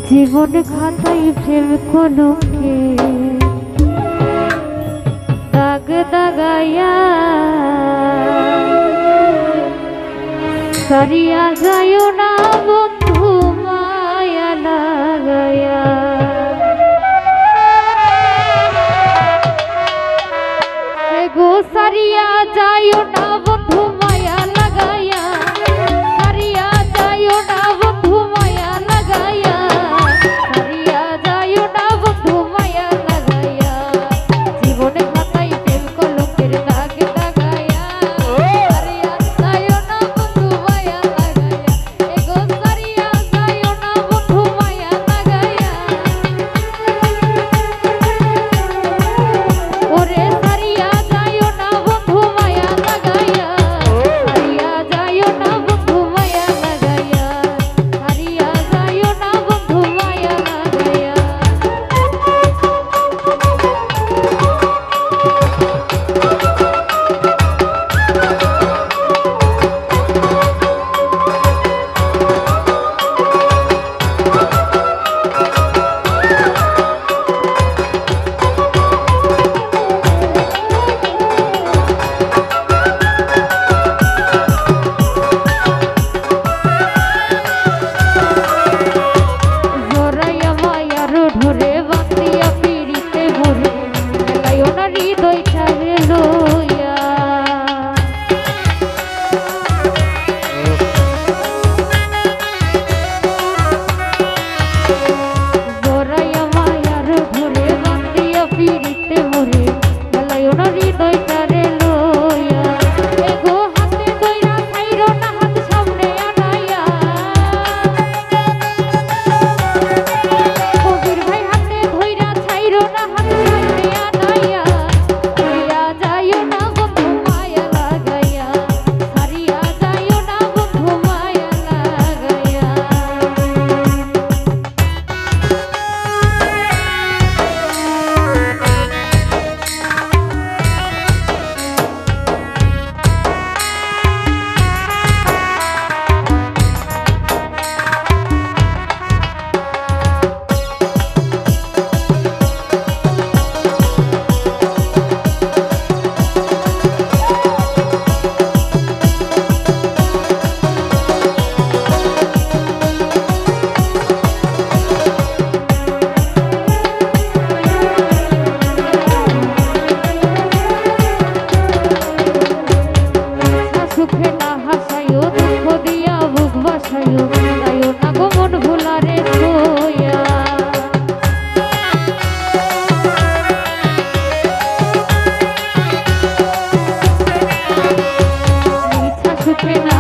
জীবন খাতায় প্রেম কলমকে দাগ দাগাইয়া সারিয়া যায় না বন্ধু মায়া লাগাইয়া। গো সারিয়া যায় না বন্ধু মায়া লাগাইয়া, সারিয়া যায় না বন্ধু মায়া লাগাইয়া, সারিয়া যায় না বন্ধু মায়া লাগাইয়া। জীবনে খাতায় প্রেম কলঙ্কের দাগ দাগাইয়া সারিয়া যায় না বন্ধু মায়া লাগাইয়া। গো সারিয়া যায় না বন্ধু মায়া লাগাইয়া। ওরে সারিয়া যায় না বন্ধু মায়া লাগাইয়া, সারিয়া যায় না বন্ধু মায়া লাগাইয়া, সারিয়া যায় না বন্ধু মায়া লাগাইয়া। জড়াইয়া মায়ার ঢোরে বান্ধিয়া পিড়িতে ভরে মেলাইও না হৃদয়টারে লইয়া। জড়াইয়া মায়ার ঢোরে বান্ধিয়া পিড়িতে ভরে মেলাইও না হৃদয়টারে লইয়া। এগো হাতে ধইরা ছাইরো না হাত সামনে আনাইয়া। কবির ভাই হাতে ধইরা ছাইরো না হাত সামনে আনাইয়া। সারিয়া যায় না বন্ধু মায়া লাগাইয়া, সারিয়া যায় না বন্ধু মায়া লাগাইয়া। সুখে না হাসাইও দুঃখ দিয়া বুক বাসাইও তাইও না গো মন ভোলারে থইয়া। মিছা সুখে না